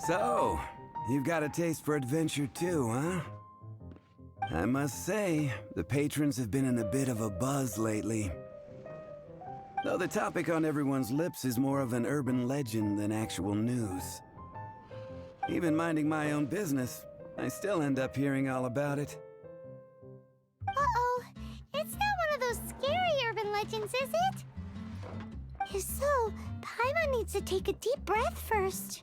So, you've got a taste for adventure too, huh? I must say, the patrons have been in a bit of a buzz lately. Though the topic on everyone's lips is more of an urban legend than actual news. Even minding my own business, I still end up hearing all about it. Uh-oh. It's not one of those scary urban legends, is it? If so, Paimon needs to take a deep breath first.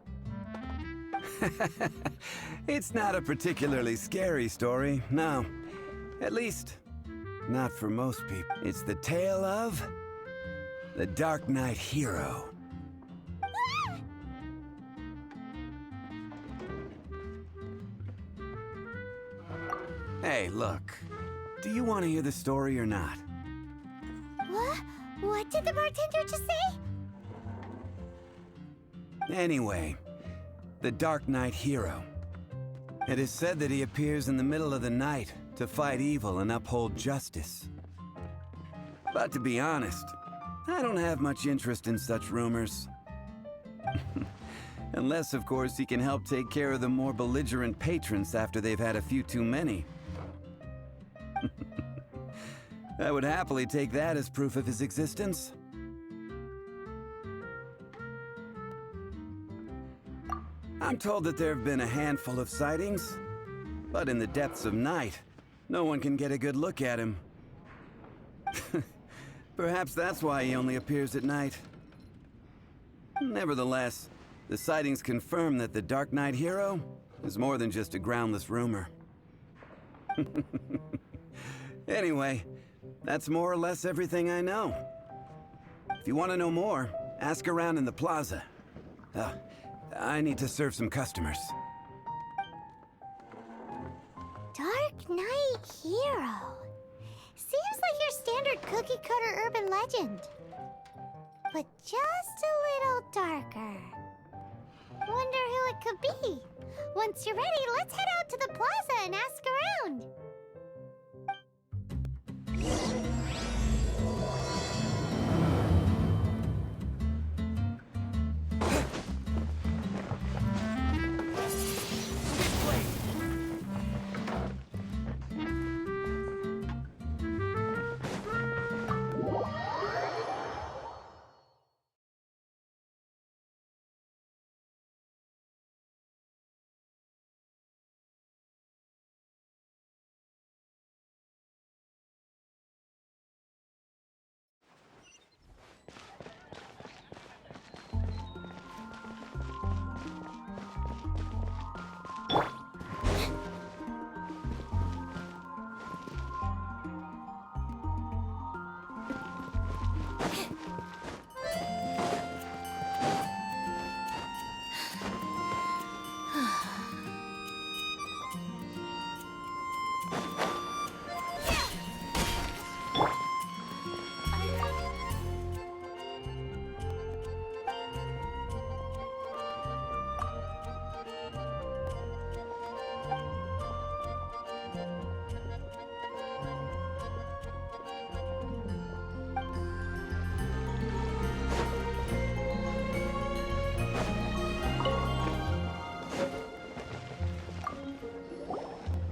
It's not a particularly scary story, no. At least, not for most people. It's the tale of the Dark Knight hero. Hey, look. Do you want to hear the story or not? What? What did the bartender just say? Anyway, the Dark Knight hero. It is said that he appears in the middle of the night to fight evil and uphold justice. But to be honest, I don't have much interest in such rumors. Unless, of course, he can help take care of the more belligerent patrons after they've had a few too many. I would happily take that as proof of his existence. I'm told that there have been a handful of sightings, but in the depths of night, no one can get a good look at him. Perhaps that's why he only appears at night. Nevertheless, the sightings confirm that the Dark Knight hero is more than just a groundless rumor. Anyway, that's more or less everything I know. If you want to know more, ask around in the plaza. I need to serve some customers. Dark Knight hero. Seems like your standard cookie-cutter urban legend. But just a little darker. Wonder who it could be. Once you're ready, let's head out to the plaza and ask around.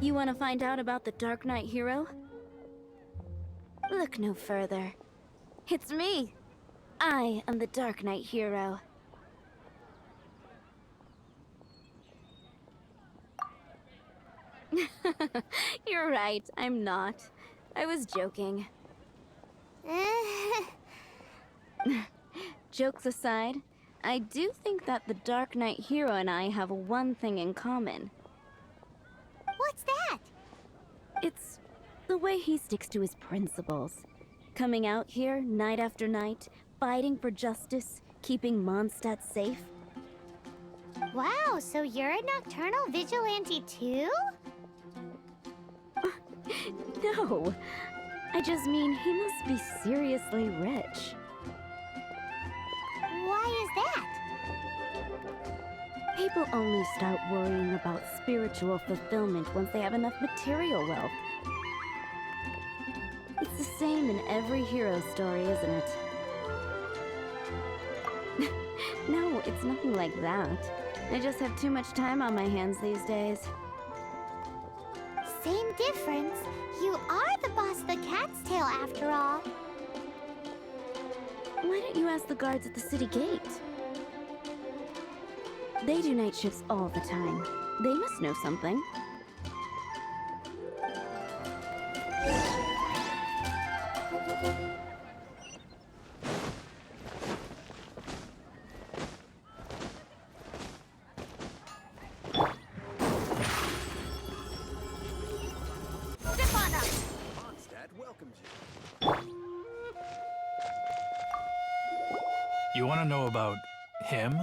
You want to find out about the Dark Knight hero? Look no further. It's me! I am the Dark Knight hero. You're right, I'm not. I was joking. Jokes aside, I do think that the Dark Knight hero and I have one thing in common. What's that? It's the way he sticks to his principles. Coming out here night after night, fighting for justice, keeping Mondstadt safe. Wow, so you're a nocturnal vigilante too? No, I just mean he must be seriously rich. Why is that? People only start worrying about spiritual fulfillment once they have enough material wealth. It's the same in every hero story, isn't it? No, it's nothing like that. I just have too much time on my hands these days. Same difference. You are the boss of the Cat's Tail after all. Why don't you ask the guards at the city gate? They do night shifts all the time. They must know something. You want to know about him?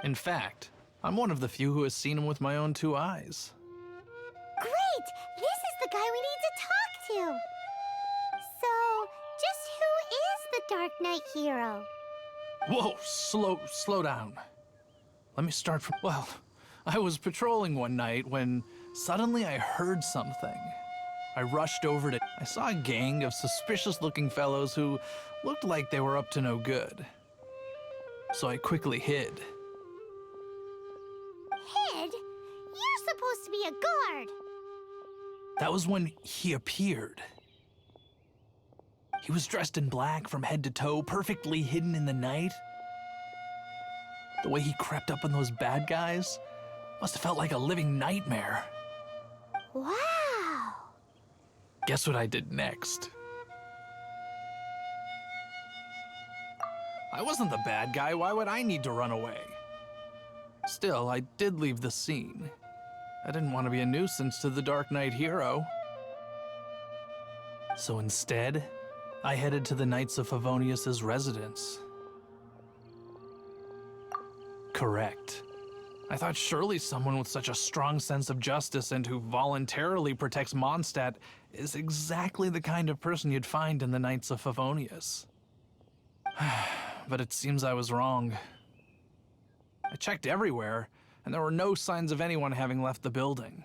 In fact, I'm one of the few who has seen him with my own two eyes. Great! This is the guy we need to talk to! So, just who is the Dark Knight hero? Whoa, slow down. Let me start from, well, I was patrolling one night when suddenly I heard something. I rushed over to, I saw a gang of suspicious-looking fellows who looked like they were up to no good. So I quickly hid. Hid? You're supposed to be a guard! That was when he appeared. He was dressed in black from head to toe, perfectly hidden in the night. The way he crept up on those bad guys must have felt like a living nightmare. Wow! Guess what I did next? I wasn't the bad guy. Why would I need to run away? Still, I did leave the scene. I didn't want to be a nuisance to the Dark Knight hero. So instead, I headed to the Knights of Favonius's residence. Correct. I thought surely someone with such a strong sense of justice and who voluntarily protects Mondstadt is exactly the kind of person you'd find in the Knights of Favonius. But it seems I was wrong. I checked everywhere, and there were no signs of anyone having left the building.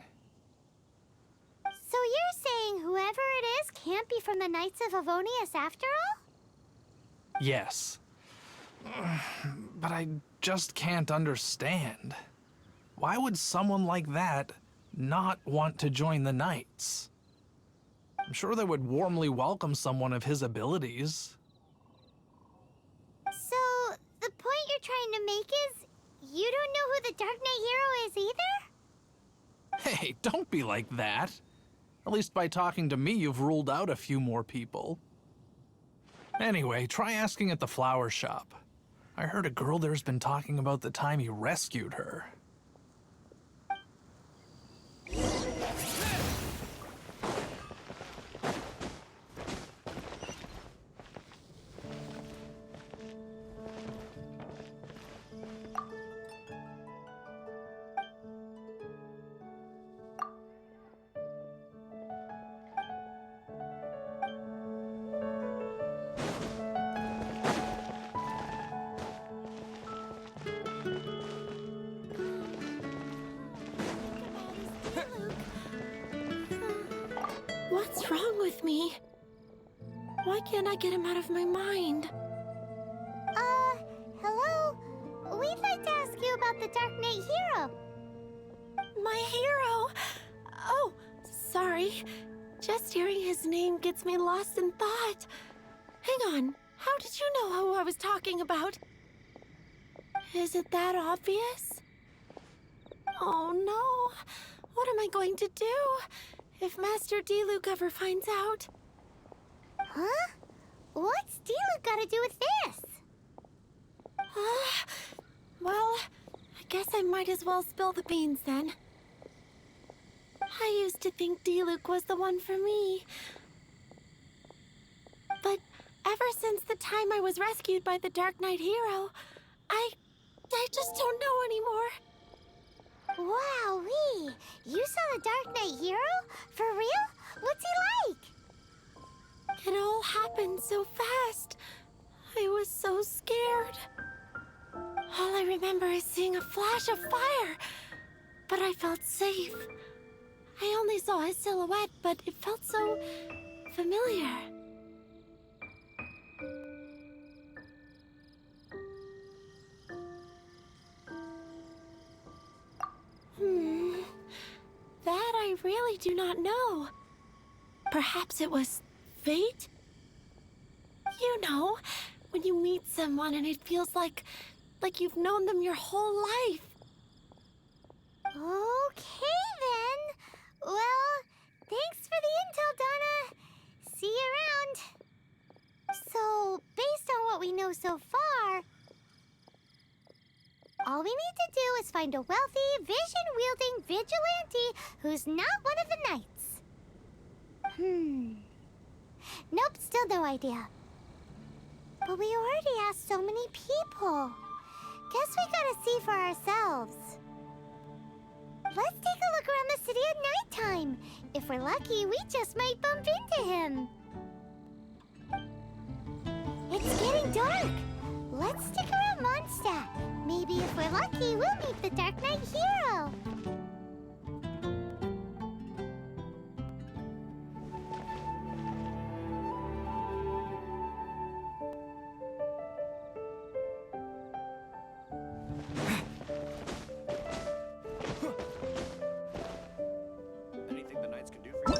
So you're saying whoever it is can't be from the Knights of Favonius after all? Yes. But I just can't understand. Why would someone like that not want to join the Knights? I'm sure they would warmly welcome someone of his abilities. So, the point you're trying to make is you don't know who the Dark Knight hero is either? Hey, don't be like that. At least by talking to me, you've ruled out a few more people. Anyway, try asking at the flower shop. I heard a girl there's been talking about the time he rescued her. What's wrong with me? Why can't I get him out of my mind? Hello? We'd like to ask you about the Dark Knight hero. My hero! Oh, sorry. Just hearing his name gets me lost in thought. Hang on, how did you know who I was talking about? Is it that obvious? Oh no, what am I going to do if Master Diluc ever finds out? Huh? What's Diluc got to do with this? Well, I guess I might as well spill the beans then. I used to think Diluc was the one for me. But ever since the time I was rescued by the Dark Knight hero, I just don't know anymore. Wowee! You saw the Dark Knight hero? For real? What's he like? It all happened so fast. I was so scared. All I remember is seeing a flash of fire, but I felt safe. I only saw his silhouette, but it felt so familiar. That I really do not know. Perhaps it was fate? You know, when you meet someone and it feels like you've known them your whole life. Okay then. Well, thanks for the intel, Donna. See you around. So, based on what we know so far, all we need to do is find a wealthy, vision-wielding vigilante who's not one of the knights. Nope, still no idea. But we already asked so many people. Guess we gotta see for ourselves. Let's take a look around the city at nighttime. If we're lucky, we just might bump into him. It's getting dark. Let's stick around Mondstadt. Maybe if we're lucky, we'll meet the Dark Knight hero. Anything the Knights can do for you?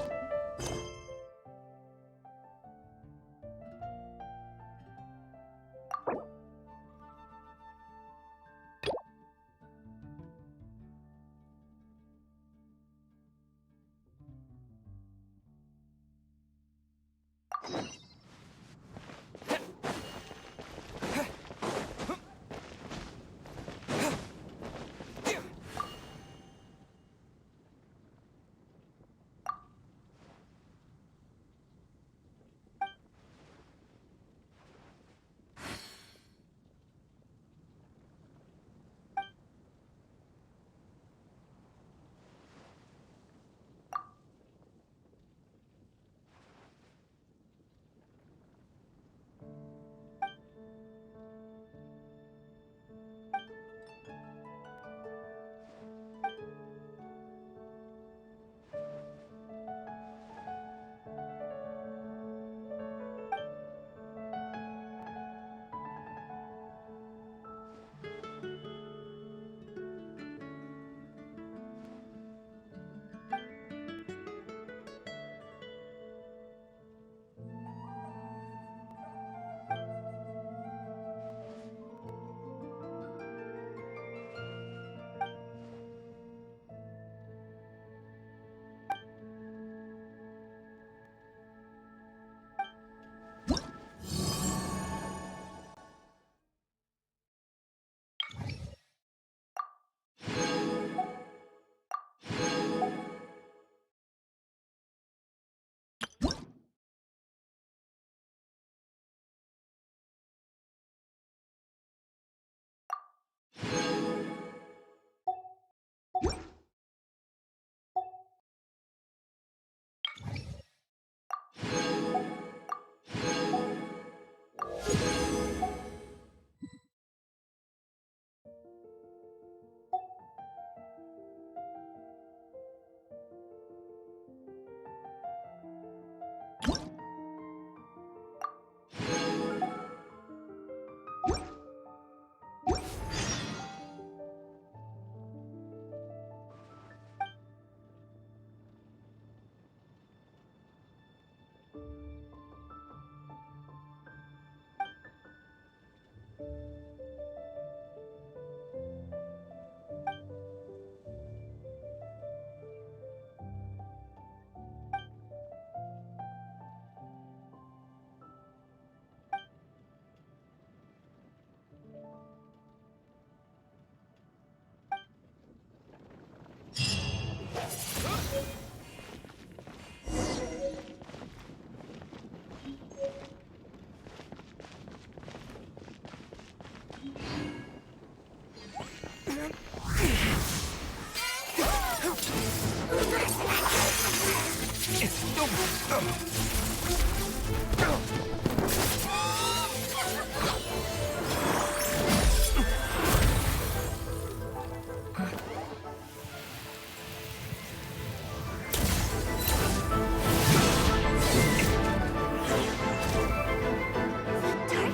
Dark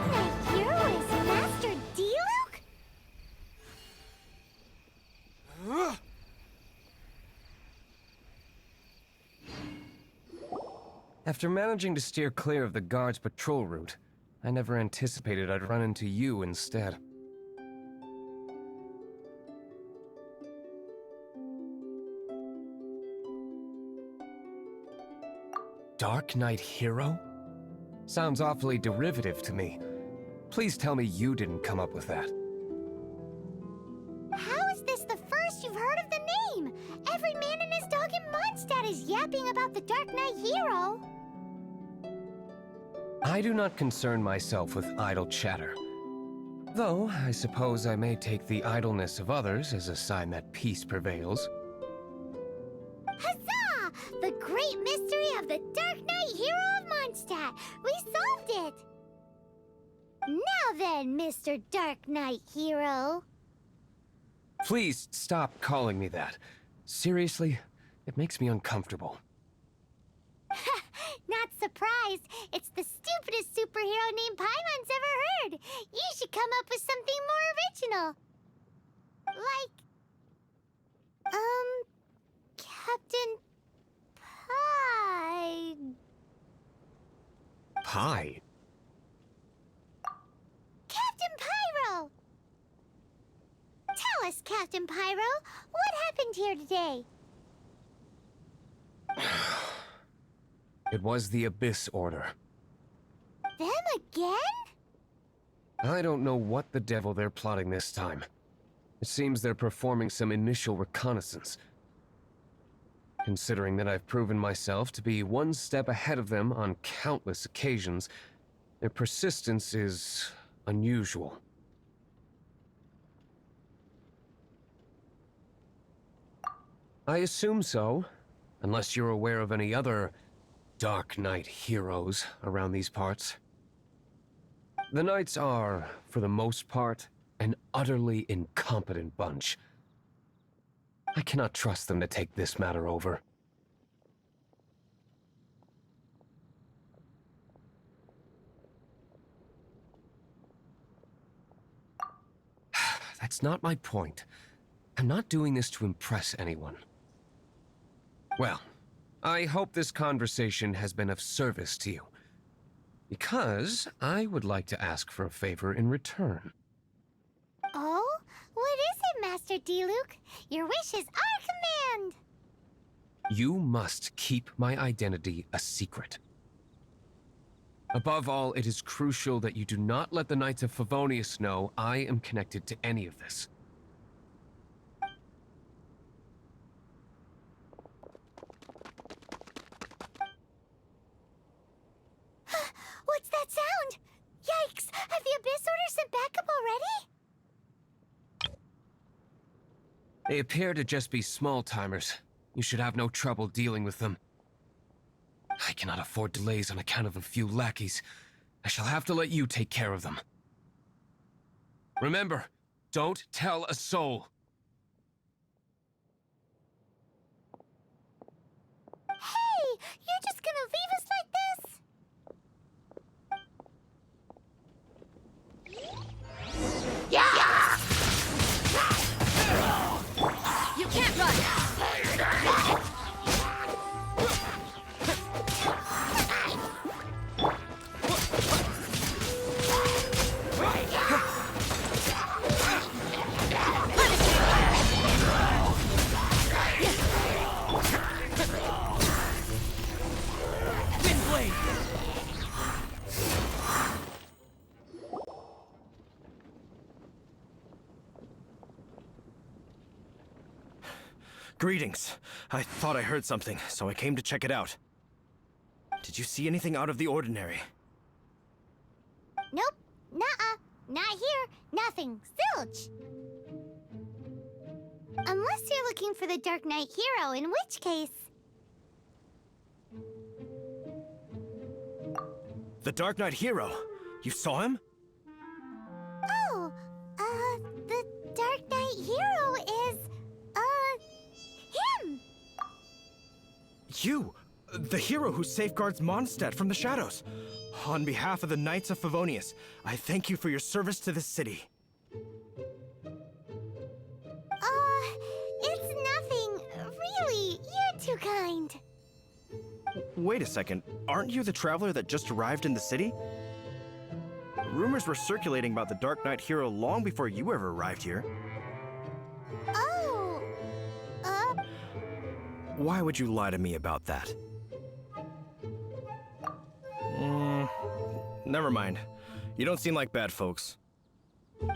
Knight Hero is Master Diluc? After managing to steer clear of the guard's patrol route, I never anticipated I'd run into you instead. Dark Knight Hero? Sounds awfully derivative to me. Please tell me you didn't come up with that. How is this the first you've heard of the name? Every man and his dog in Mondstadt is yapping about the Dark Knight Hero. I do not concern myself with idle chatter. Though, I suppose I may take the idleness of others as a sign that peace prevails. Huzzah! The great mystery of the Dark Knight Hero of Mondstadt! We solved it! Now then, Mr. Dark Knight Hero. Please stop calling me that. Seriously, it makes me uncomfortable. Not surprised. It's the stupidest superhero name Paimon's ever heard. You should come up with something more original. Like, Captain Pie. Pie? Captain Pyro! Tell us, Captain Pyro, what happened here today? It was the Abyss Order. Them again? I don't know what the devil they're plotting this time. It seems they're performing some initial reconnaissance. Considering that I've proven myself to be one step ahead of them on countless occasions, their persistence is unusual. I assume so, unless you're aware of any other Dark Knight heroes around these parts. The Knights are, for the most part, an utterly incompetent bunch. I cannot trust them to take this matter over. That's not my point. I'm not doing this to impress anyone. Well, I hope this conversation has been of service to you. Because I would like to ask for a favor in return. Oh? What is it, Master Diluc? Your wish is our command! You must keep my identity a secret. Above all, it is crucial that you do not let the Knights of Favonius know I am connected to any of this. What's that sound? Yikes! Have the Abyss Order sent backup already? They appear to just be small-timers. You should have no trouble dealing with them. I cannot afford delays on account of a few lackeys. I shall have to let you take care of them. Remember, don't tell a soul. Hey! You're just gonna leave us like this? You can't run! Windblade! Greetings. I thought I heard something, so I came to check it out. Did you see anything out of the ordinary? Nope. Nuh-uh. Not here. Nothing. Zilch. Unless you're looking for the Dark Knight Hero, in which case... The Dark Knight hero. You saw him? Oh, the Dark Knight hero is, him! You! The hero who safeguards Mondstadt from the shadows. On behalf of the Knights of Favonius, I thank you for your service to this city. It's nothing. Really, you're too kind. Wait a second, aren't you the traveler that just arrived in the city? Rumors were circulating about the Dark Knight hero long before you ever arrived here. Oh, Why would you lie to me about that? Never mind. You don't seem like bad folks.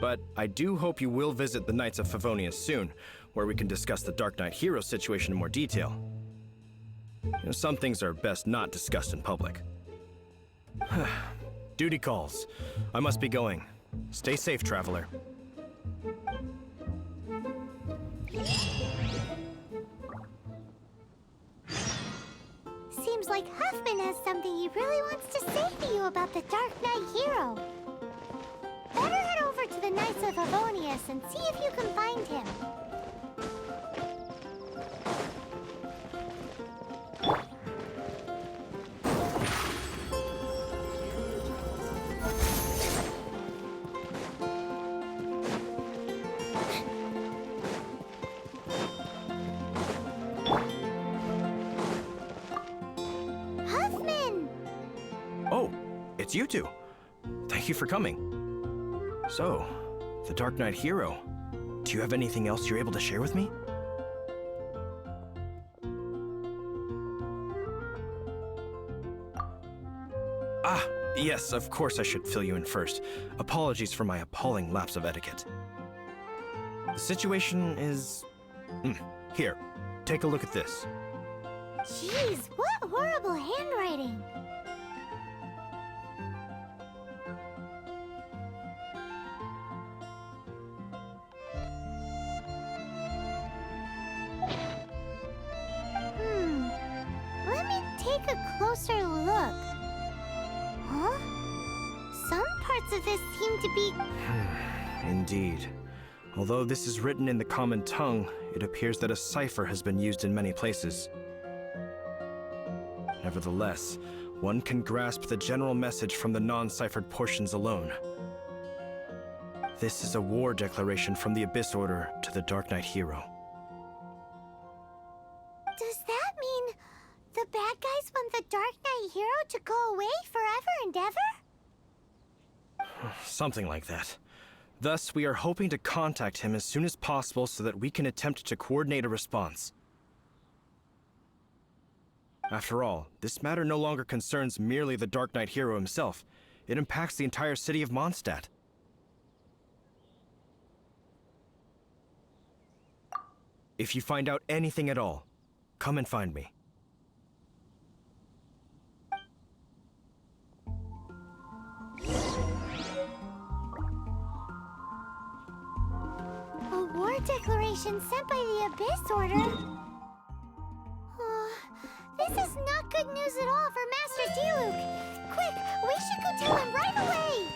But I do hope you will visit the Knights of Favonius soon, where we can discuss the Dark Knight hero situation in more detail. Some things are best not discussed in public. Duty calls. I must be going. Stay safe, traveler. seems like Huffman has something he really wants to say to you about the Dark Knight hero. Better head over to the Knights of Favonius and see if you can find him. Huffman! Oh, it's you two. Thank you for coming. So, the Dark Knight hero. Do you have anything else you're able to share with me? Ah, yes, of course I should fill you in first. Apologies for my appalling lapse of etiquette. The situation is... Here, take a look at this. Jeez, what horrible handwriting! Let me take a closer look. Huh? Some parts of this seem to be... Indeed. Although this is written in the common tongue, it appears that a cipher has been used in many places. Nevertheless, one can grasp the general message from the non-ciphered portions alone. This is a war declaration from the Abyss Order to the Dark Knight hero. Does that mean the bad guys want the Dark Knight hero to go away forever and ever? Something like that. Thus, we are hoping to contact him as soon as possible so that we can attempt to coordinate a response. After all, this matter no longer concerns merely the Dark Knight hero himself. It impacts the entire city of Mondstadt. If you find out anything at all, come and find me. A war declaration sent by the Abyss Order? This is not good news at all for Master Diluc. Quick, we should go tell him right away!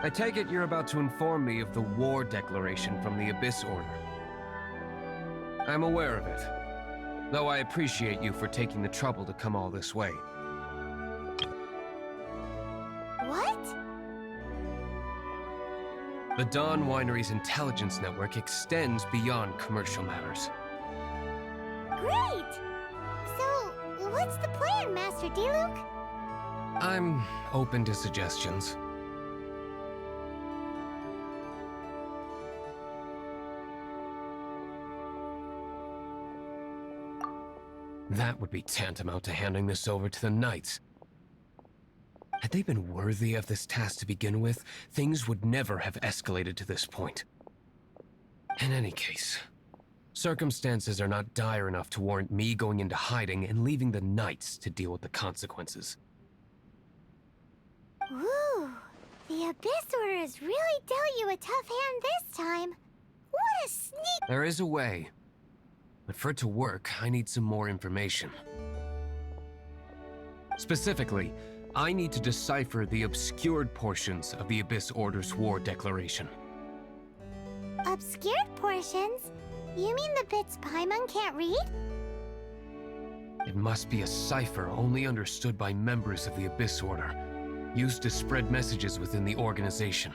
I take it you're about to inform me of the war declaration from the Abyss Order. I'm aware of it, though I appreciate you for taking the trouble to come all this way. What? The Dawn Winery's intelligence network extends beyond commercial matters. Great! So, what's the plan, Master D-Luke? I'm open to suggestions. That would be tantamount to handing this over to the Knights. Had they been worthy of this task to begin with, things would never have escalated to this point. In any case, circumstances are not dire enough to warrant me going into hiding and leaving the Knights to deal with the consequences. Ooh, the Abyss Order has really dealt you a tough hand this time. What a sneak... There is a way. But for it to work, I need some more information. Specifically, I need to decipher the obscured portions of the Abyss Order's war declaration. Obscured portions? You mean the bits Paimon can't read? It must be a cipher only understood by members of the Abyss Order, used to spread messages within the organization.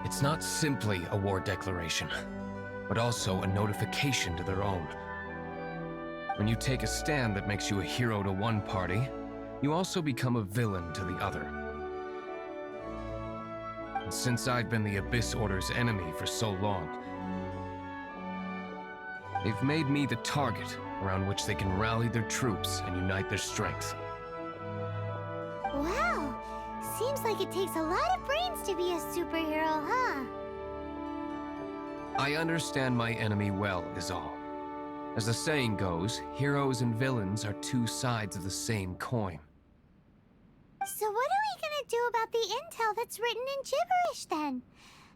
It's not simply a war declaration, but also a notification to their own. When you take a stand that makes you a hero to one party, you also become a villain to the other. And since I've been the Abyss Order's enemy for so long, they've made me the target around which they can rally their troops and unite their strength. Wow, seems like it takes a lot of brains to be a superhero, huh? I understand my enemy well, is all. As the saying goes, heroes and villains are two sides of the same coin. So what are we gonna do about the intel that's written in gibberish, then?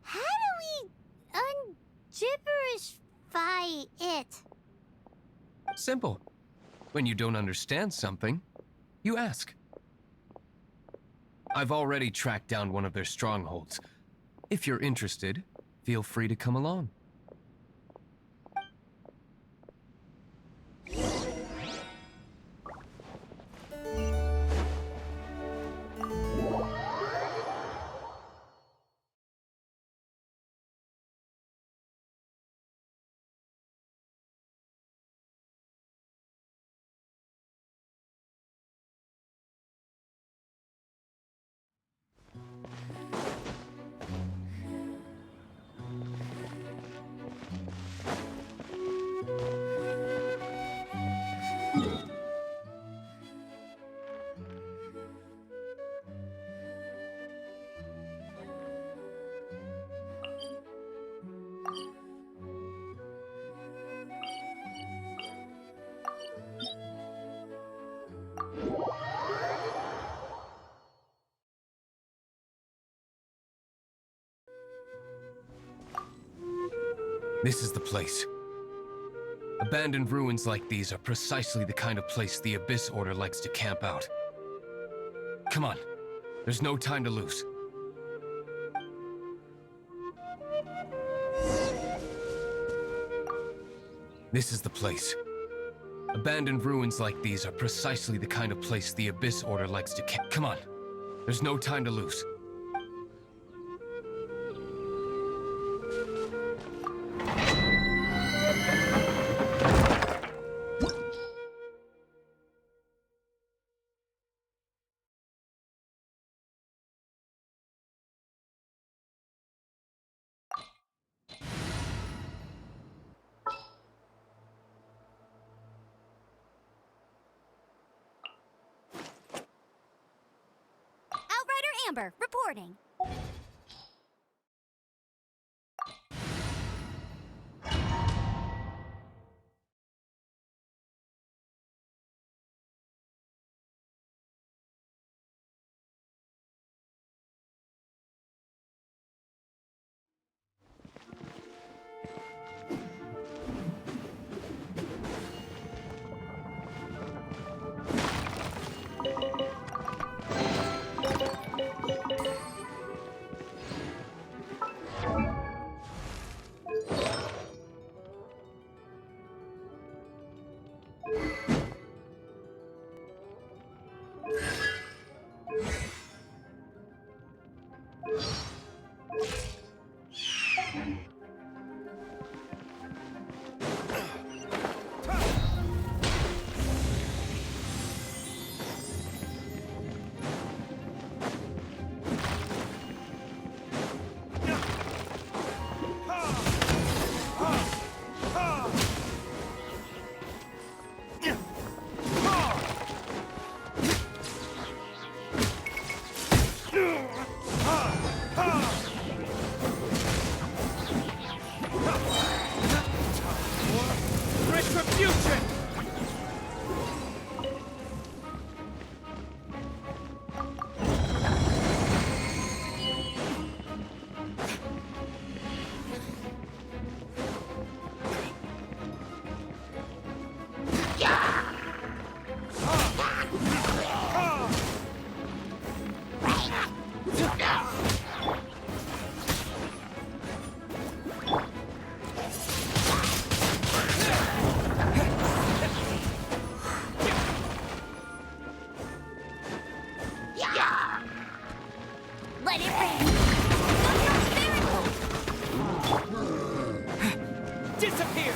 How do we un-gibberishify it? Simple. When you don't understand something, you ask. I've already tracked down one of their strongholds. If you're interested, feel free to come along. This is the place. Abandoned ruins like these are precisely the kind of place the Abyss Order likes to camp out. Come on, there's no time to lose. This is the place. Abandoned ruins like these are precisely the kind of place the Abyss Order likes to camp. Come on, there's no time to lose. Amber, reporting. let it rain! Disappear!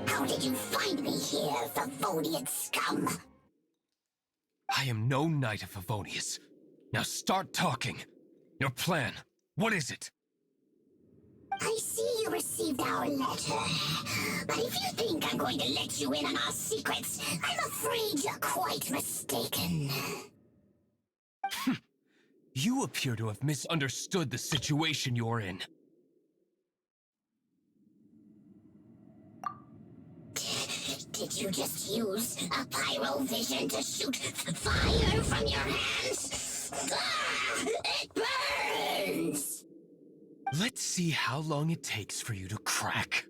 How did you find me here, Favonian scum? I am no Knight of Favonius. Now start talking. Your plan, what is it? I see you received our letter. But if you think I'm going to let you in on our secrets, I'm afraid you're quite mistaken. You appear to have misunderstood the situation you're in. Did you just use a pyrovision to shoot fire from your hands? Ah, it burns! Let's see how long it takes for you to crack.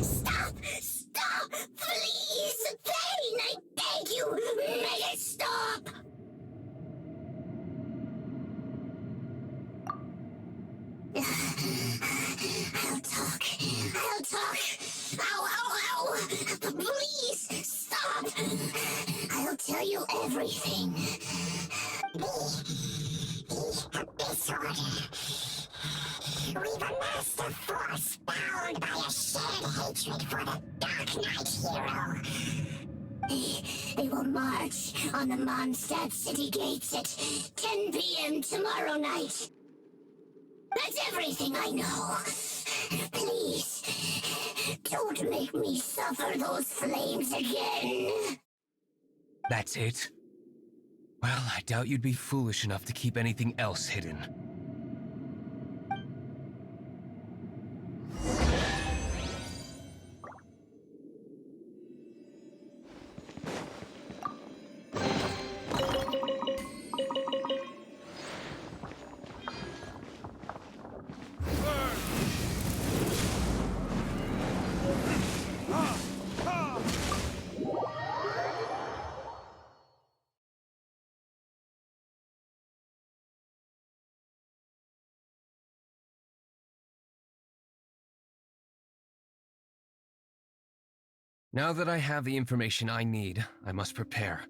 Stop! Stop! Please! Pain! I beg you! Make it stop! I'll talk. I'll talk. Ow, ow, ow! Please, stop! I'll tell you everything. This order. We've amassed a force bound by a shared hatred for the Dark Knight hero. They will march on the Mondstadt city gates at 10 p.m. tomorrow night. That's everything I know. Please, don't make me suffer those flames again. That's it? Well, I doubt you'd be foolish enough to keep anything else hidden. Now that I have the information I need, I must prepare.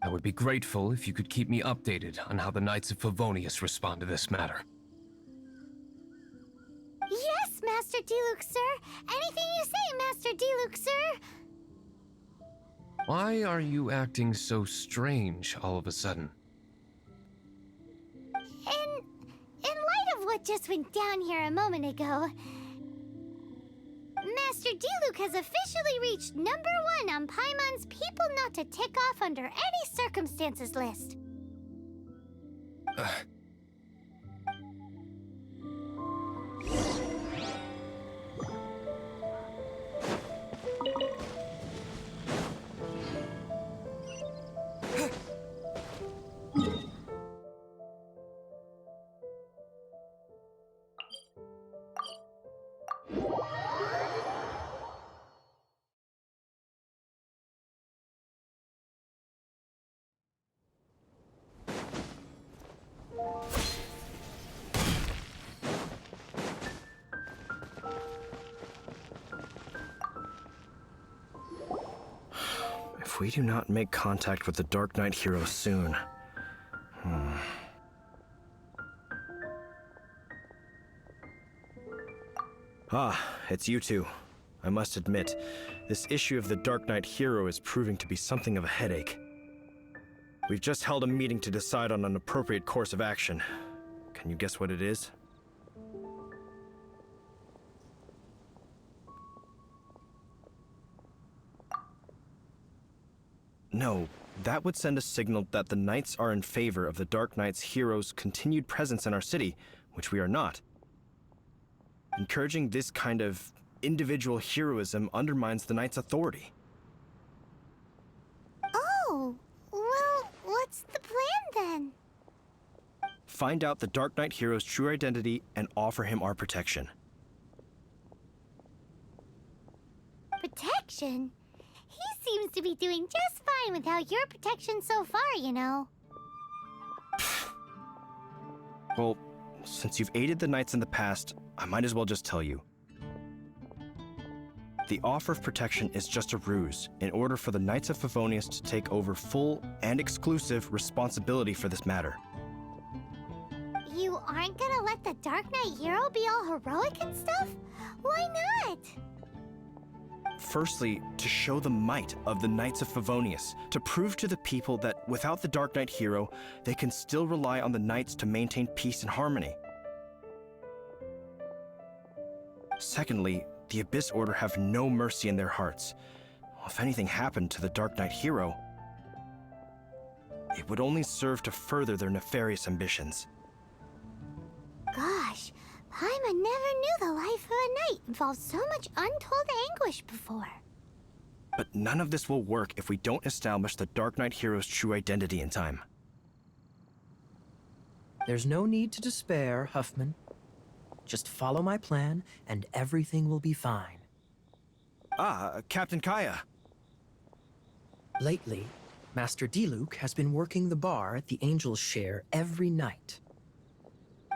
I would be grateful if you could keep me updated on how the Knights of Favonius respond to this matter. Yes, Master Diluc, sir. Anything you say, Master Diluc, sir. Why are you acting so strange all of a sudden? In light of what just went down here a moment ago, Master Diluc has officially reached #1 on Paimon's people not to tick off under any circumstances list. If we do not make contact with the Dark Knight hero soon... Ah, it's you two. I must admit, this issue of the Dark Knight hero is proving to be something of a headache. We've just held a meeting to decide on an appropriate course of action. Can you guess what it is? No, that would send a signal that the Knights are in favor of the Dark Knight's hero's continued presence in our city, which we are not. Encouraging this kind of individual heroism undermines the Knight's authority. Oh, well, what's the plan then? Find out the Dark Knight hero's true identity and offer him our protection. Protection? He seems to be doing just fine without your protection so far, you know. Well, since you've aided the Knights in the past, I might as well just tell you. The offer of protection is just a ruse in order for the Knights of Favonius to take over full and exclusive responsibility for this matter. You aren't gonna let the Dark Knight hero be all heroic and stuff? Why not? Firstly, to show the might of the Knights of Favonius, to prove to the people that without the Dark Knight hero, they can still rely on the Knights to maintain peace and harmony. Secondly, the Abyss Order have no mercy in their hearts. If anything happened to the Dark Knight hero, it would only serve to further their nefarious ambitions. Gosh, Paimon never knew the life of a knight involved so much untold anguish before. But none of this will work if we don't establish the Dark Knight hero's true identity in time. There's no need to despair, Huffman. Just follow my plan, and everything will be fine. Ah, Captain Kaya. Lately, Master Diluc has been working the bar at the Angel's Share every night.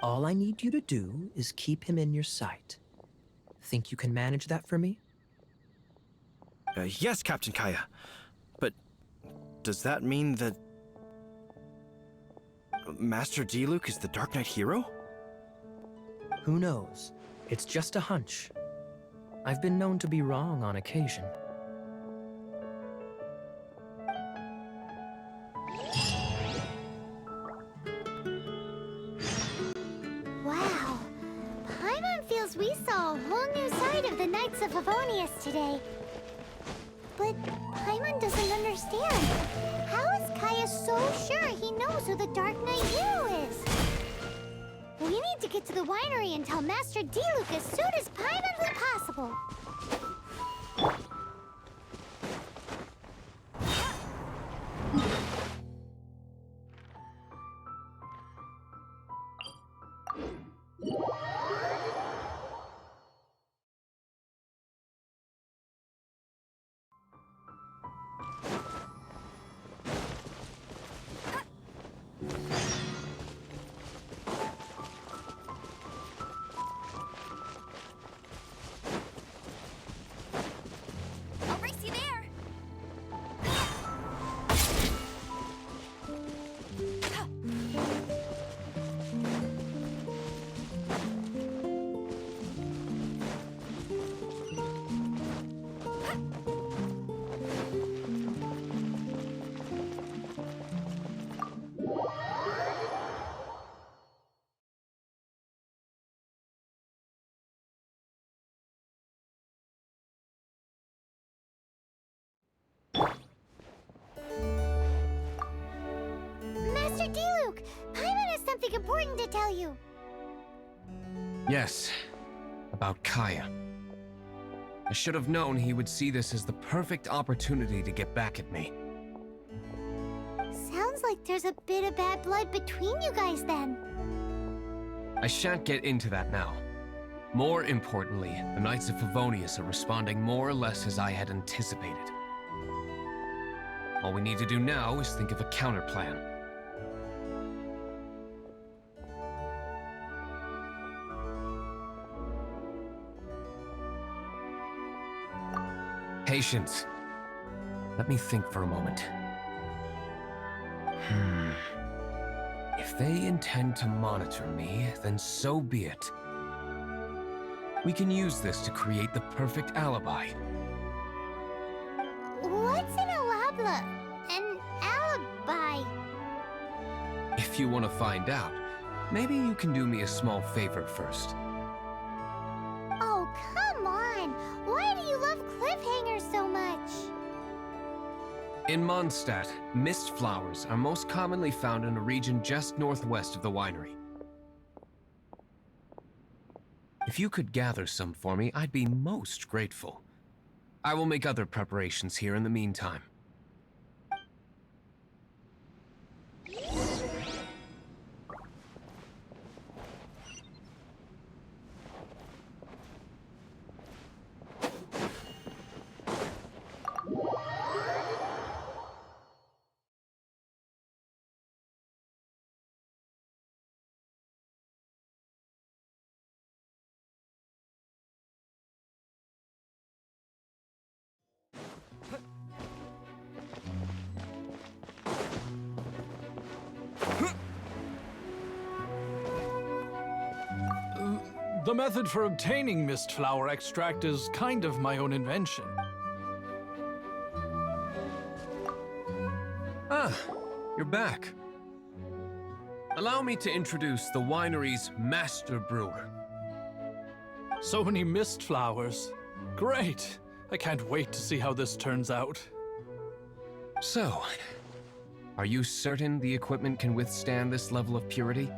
All I need you to do is keep him in your sight. Think you can manage that for me? Yes, Captain Kaya. But does that mean that Master Diluc is the Dark Knight hero? Who knows? It's just a hunch. I've been known to be wrong on occasion. Wow, Paimon feels we saw a whole new side of the Knights of Favonius today. But Paimon doesn't understand. How is Kaya so sure he knows who the Dark Knight hero is? We need to get to the winery and tell Master Diluc as soon as Paimonly possible. D-Luke, Paimon has something important to tell you. Yes, about Kaya. I should have known he would see this as the perfect opportunity to get back at me. Sounds like there's a bit of bad blood between you guys then. I shan't get into that now. More importantly, the Knights of Favonius are responding more or less as I had anticipated. All we need to do now is think of a counterplan. Patience. Let me think for a moment. If they intend to monitor me, then so be it. We can use this to create the perfect alibi. What's an alabla? An alibi? If you want to find out, maybe you can do me a small favor first. Oh, come on! Why do you love cliffhangers so much? In Mondstadt, mist flowers are most commonly found in a region just northwest of the winery. If you could gather some for me, I'd be most grateful. I will make other preparations here in the meantime. The method for obtaining mist flower extract is kind of my own invention. Ah, you're back. Allow me to introduce the winery's master brewer. So many mist flowers. Great! I can't wait to see how this turns out. So, are you certain the equipment can withstand this level of purity?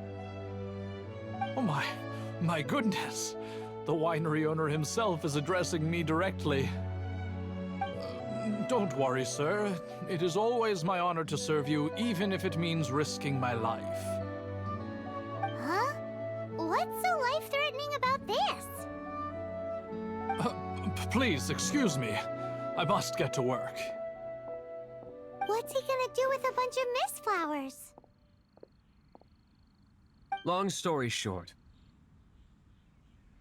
Oh my goodness. The winery owner himself is addressing me directly. Don't worry, sir. It is always my honor to serve you, even if it means risking my life. Huh? What's so life-threatening about this? Please, excuse me. I must get to work. What's he gonna do with a bunch of mist flowers? Long story short,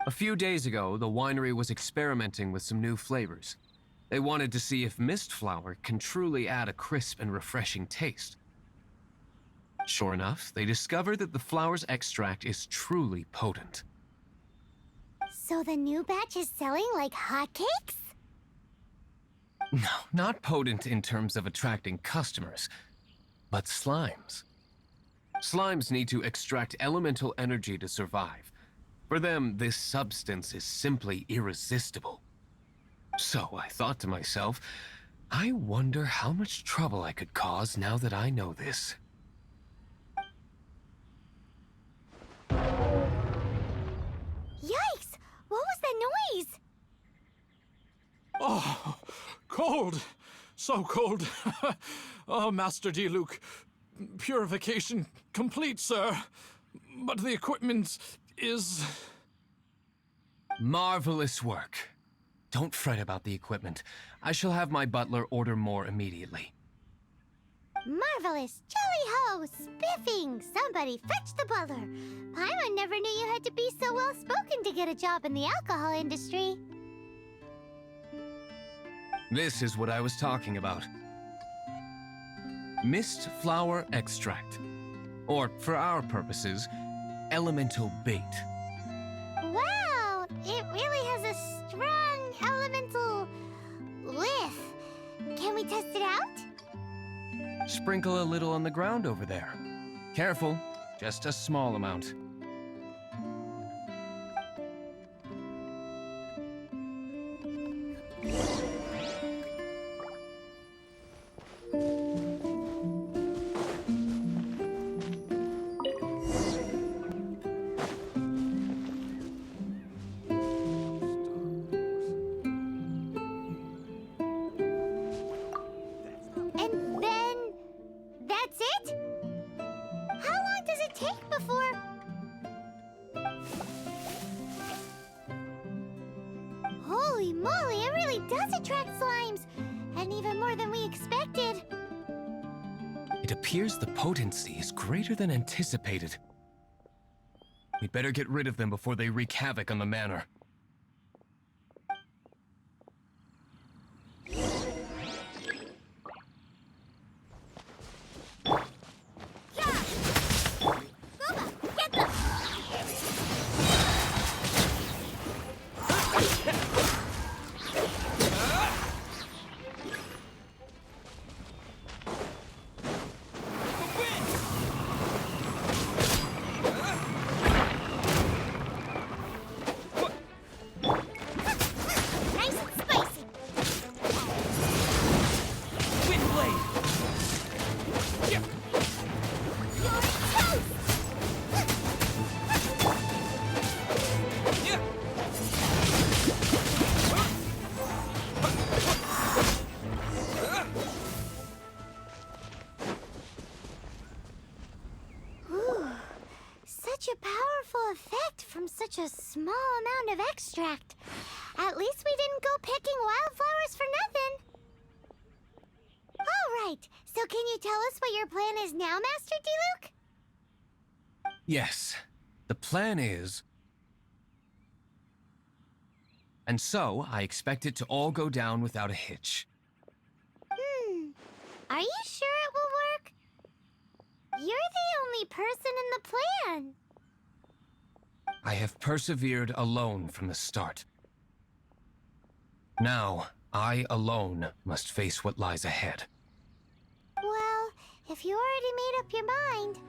a few days ago, the winery was experimenting with some new flavors. They wanted to see if mist flower can truly add a crisp and refreshing taste. Sure enough, they discovered that the flower's extract is truly potent. So the new batch is selling like hotcakes? No, not potent in terms of attracting customers, but slimes. Slimes need to extract elemental energy to survive. For them, this substance is simply irresistible. So I thought to myself, I wonder how much trouble I could cause now that I know this. Yikes! What was that noise? Oh, cold. So cold. Oh, Master D-Luke. Purification complete, sir. But the equipment is... Marvelous work. Don't fret about the equipment. I shall have my butler order more immediately. Marvelous! Jolly-ho! Spiffing! Somebody fetch the butler! Paimon never knew you had to be so well-spoken to get a job in the alcohol industry. This is what I was talking about. Mist flower extract. Or, for our purposes, elemental bait. Wow! It really has a strong elemental whiff. Can we test it out? Sprinkle a little on the ground over there. Careful, just a small amount. moly, it really does attract slimes! And even more than we expected. It appears the potency is greater than anticipated. We'd better get rid of them before they wreak havoc on the manor. Nice and spicy! You're toast! Ooh, such a powerful effect from such a small amount of extract. At least we didn't go picking wildflowers for nothing. All right, so can you tell us what your plan is now, Master Diluc? Yes, the plan is... And so, I expect it to all go down without a hitch. Are you sure it will work? You're the only person in the plan. I have persevered alone from the start. Now, I alone must face what lies ahead. Well, if you already made up your mind.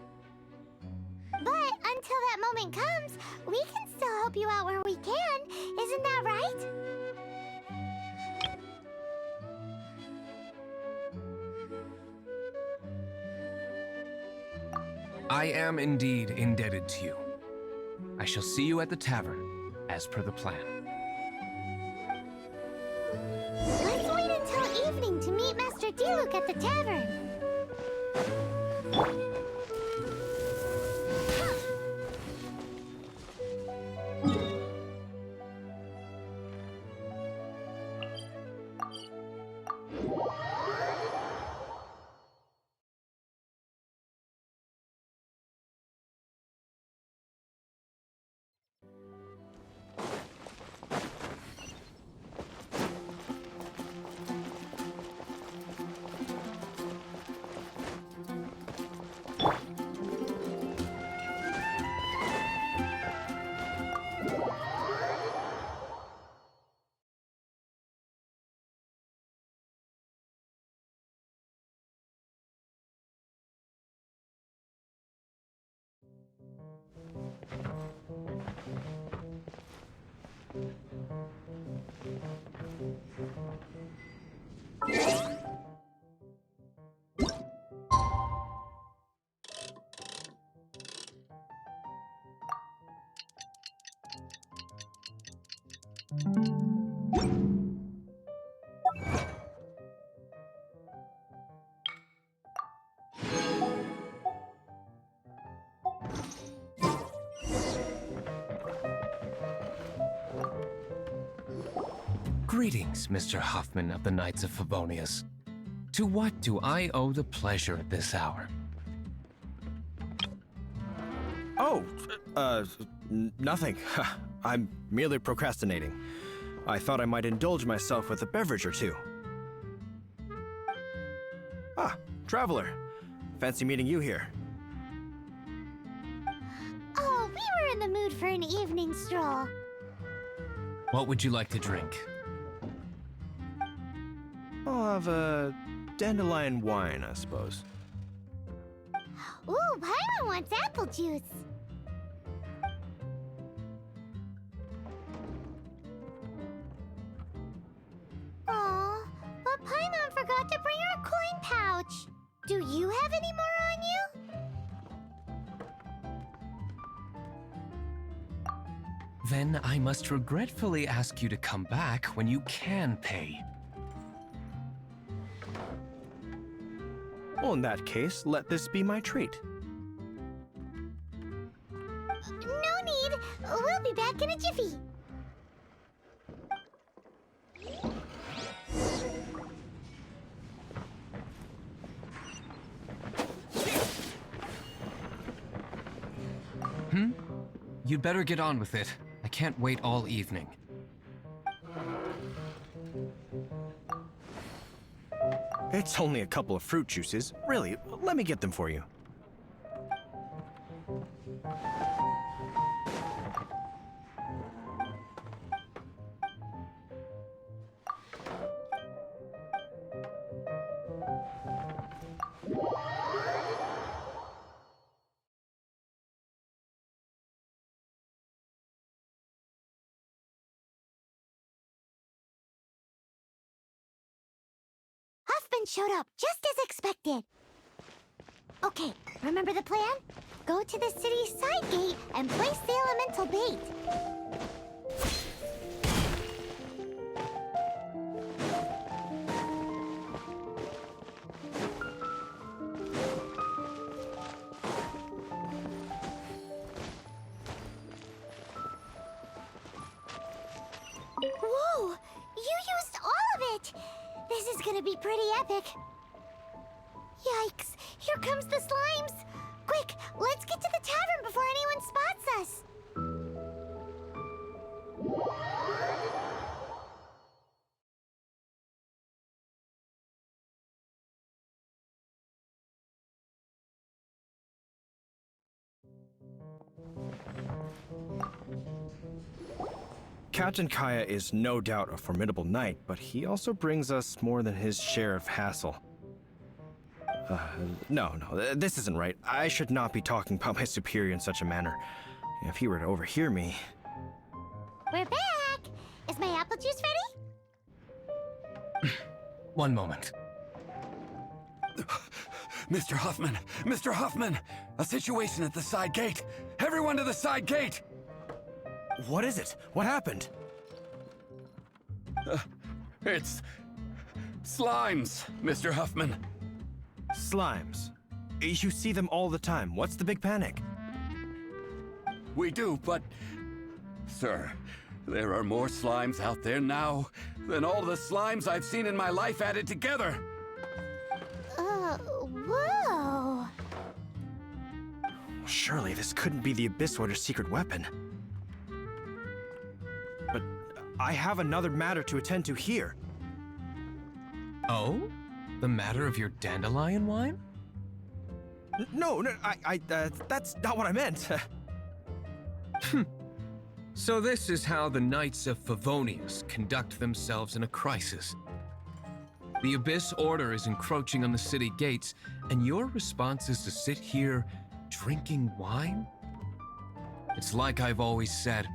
But until that moment comes, we can still help you out where we can. Isn't that right? I am indeed indebted to you. I shall see you at the tavern, as per the plan. Let's wait until evening to meet Master Diluc at the tavern. Greetings, Mr. Huffman of the Knights of Favonius. To what do I owe the pleasure at this hour? Oh, nothing. I'm merely procrastinating. I thought I might indulge myself with a beverage or two. Ah, traveler. Fancy meeting you here. Oh, we were in the mood for an evening stroll. What would you like to drink? I'll have a dandelion wine, I suppose. Ooh, Paimon wants apple juice. Aw, but Paimon forgot to bring her coin pouch. Do you have any more on you? Then I must regretfully ask you to come back when you can pay. Well, in that case, let this be my treat. No need. We'll be back in a jiffy. You'd better get on with it. I can't wait all evening. It's only a couple of fruit juices. Really, let me get them for you. Huffman showed up, just as expected. Okay, remember the plan? Go to the city's side gate and place the elemental bait. Whoa! You used all of it! This is gonna be pretty epic. Yikes! Here comes the slimes! Quick, let's get to the tavern before anyone spots us! Captain Kaya is no doubt a formidable knight, but he also brings us more than his share of hassle. No, this isn't right. I should not be talking about my superior in such a manner. If he were to overhear me... We're back! Is my apple juice ready? One moment. Mr. Huffman! Mr. Huffman! A situation at the side gate! Everyone to the side gate! What is it? What happened? It's... slimes, Mr. Huffman. Slimes. You see them all the time. What's the big panic? We do, but... Sir, there are more slimes out there now than all the slimes I've seen in my life added together. Whoa! Surely this couldn't be the Abyss Order's secret weapon. But I have another matter to attend to here. Oh? The matter of your dandelion wine? No, that's not what I meant. So this is how the Knights of Favonius conduct themselves in a crisis. The Abyss Order is encroaching on the city gates, and your response is to sit here drinking wine? It's like I've always said,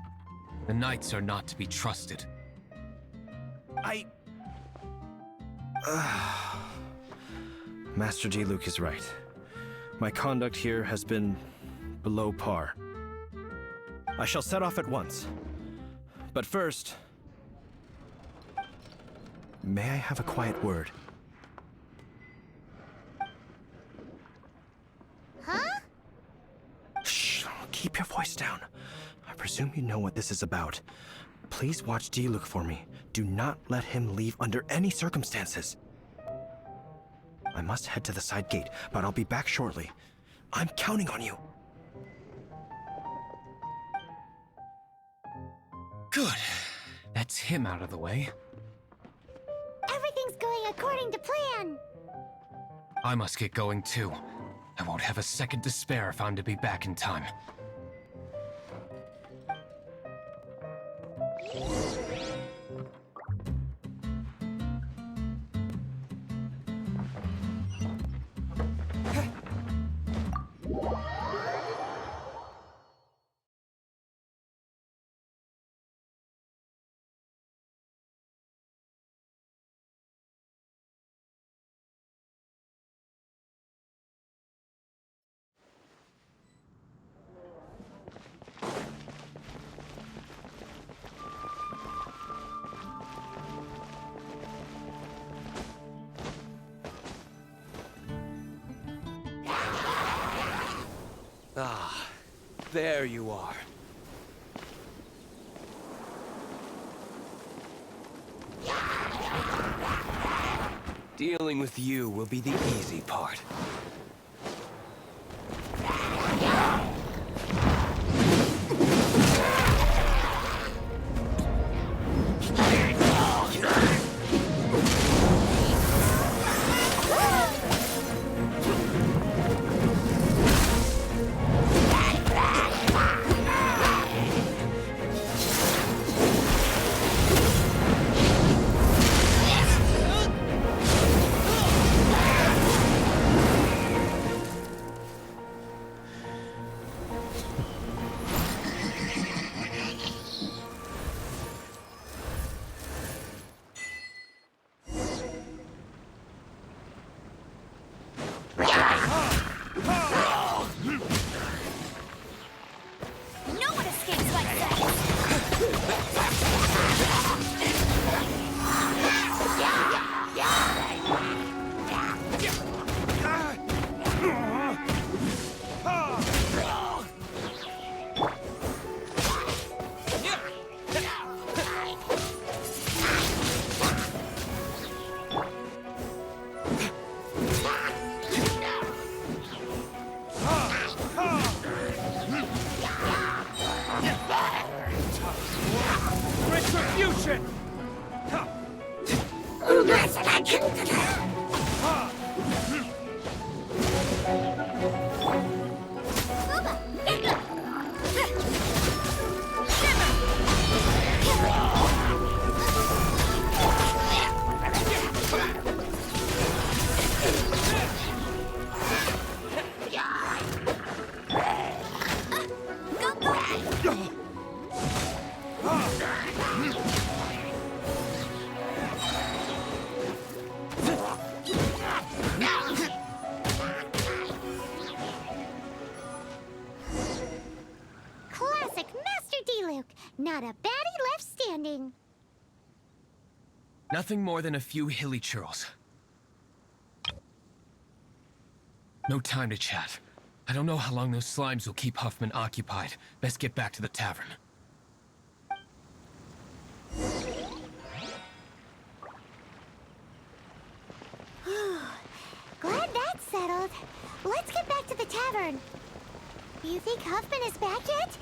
the Knights are not to be trusted. Master Diluc is right. My conduct here has been below par. I shall set off at once. But first... may I have a quiet word? Huh? Shh, keep your voice down. I presume you know what this is about. Please watch Diluc for me. Do not let him leave under any circumstances. I must head to the side gate, but I'll be back shortly. I'm counting on you. Good. That's him out of the way. Everything's going according to plan! I must get going too. I won't have a second to spare if I'm to be back in time. Ah, there you are. Dealing with you will be the easy part. Classic Master D-Luke. Not a baddie left standing. Nothing more than a few hilly churls. No time to chat. I don't know how long those slimes will keep Huffman occupied. Best get back to the tavern. Glad that's settled. Let's get back to the tavern. You think Huffman is back yet?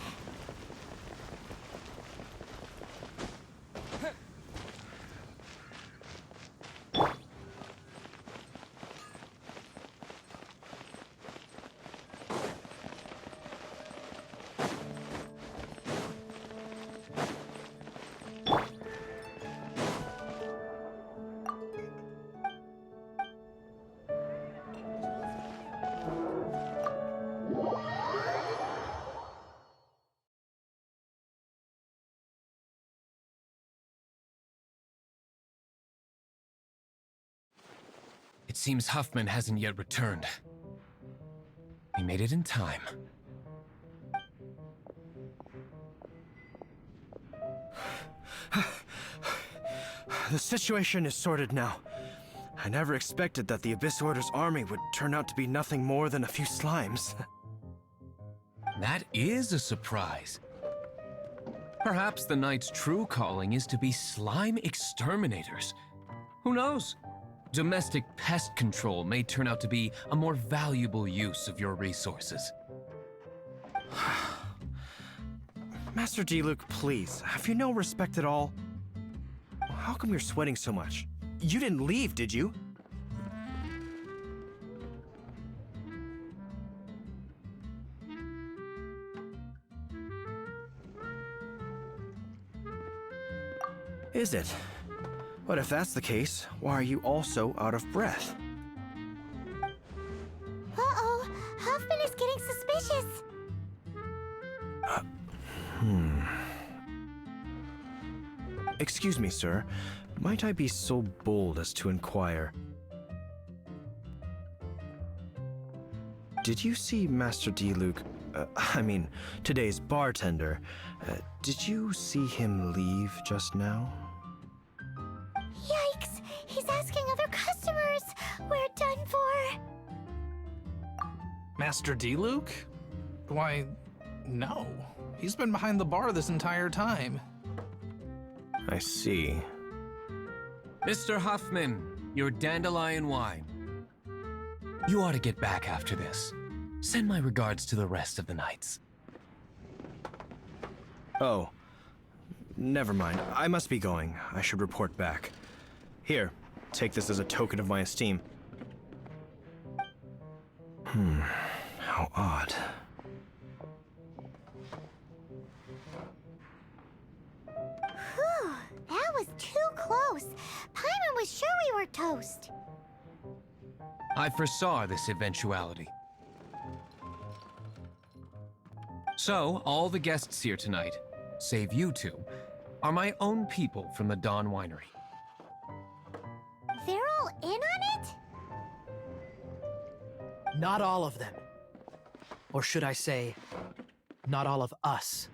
It seems Huffman hasn't yet returned. We made it in time. The situation is sorted now. I never expected that the Abyss Order's army would turn out to be nothing more than a few slimes. That is a surprise. Perhaps the Knight's true calling is to be slime exterminators. Who knows? Domestic pest control may turn out to be a more valuable use of your resources. Master D-Luke, please, have you no respect at all? How come you're sweating so much? You didn't leave, did you? Is it? But if that's the case, why are you also out of breath? Uh-oh, Huffman is getting suspicious. Excuse me, sir. Might I be so bold as to inquire? Did you see Master D-Luke, today's bartender? Did you see him leave just now? Yikes! He's asking other customers. We're done for. Master D-Luke? Why, no. He's been behind the bar this entire time. I see. Mr. Huffman, your dandelion wine. You ought to get back after this. Send my regards to the rest of the knights. Oh. Never mind. I must be going. I should report back. Here, take this as a token of my esteem. How odd. Whew, that was too close. Paimon was sure we were toast. I foresaw this eventuality. So, all the guests here tonight, save you two, are my own people from the Dawn Winery. They're all in on it? Not all of them. Or should I say, not all of us.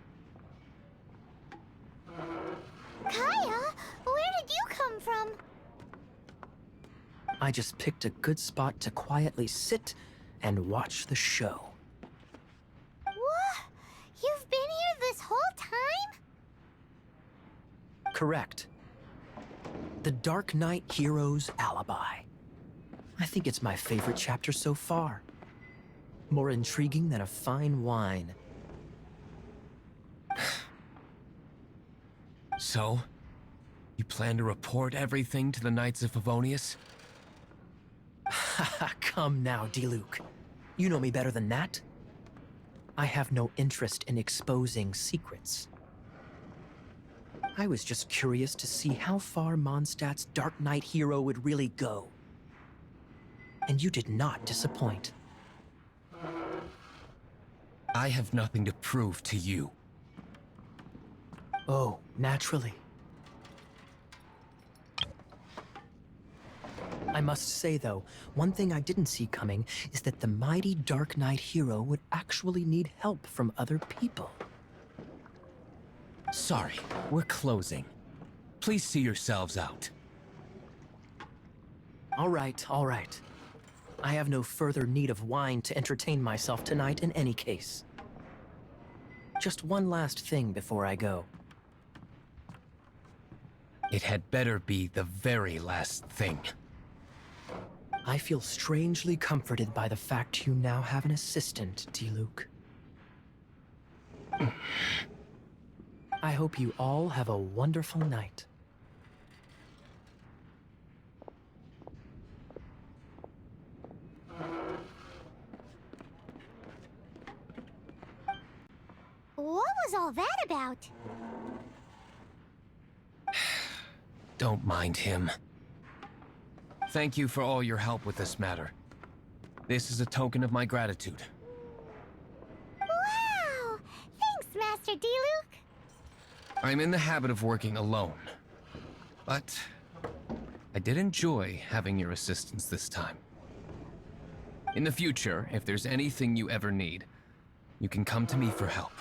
Kaya, where did you come from? I just picked a good spot to quietly sit and watch the show. What? You've been here this whole time? Correct. The Dark Knight Hero's Alibi. I think it's my favorite chapter so far. More intriguing than a fine wine. So, You plan to report everything to the Knights of Favonius? Come now, Diluc. You know me better than that. I have no interest in exposing secrets. I was just curious to see how far Mondstadt's Dark Knight hero would really go. And you did not disappoint. I have nothing to prove to you. Oh, naturally. I must say, though, one thing I didn't see coming is that the mighty Dark Knight hero would actually need help from other people. Sorry, we're closing. Please see yourselves out. All right, all right. I have no further need of wine to entertain myself tonight in any case. Just one last thing before I go. It had better be the very last thing. I feel strangely comforted by the fact you now have an assistant, Diluc. I hope you all have a wonderful night. What was all that about? Don't mind him. Thank you for all your help with this matter. This is a token of my gratitude. Wow! Thanks, Master Diluc. I'm in the habit of working alone, but I did enjoy having your assistance this time. In the future, if there's anything you ever need, you can come to me for help.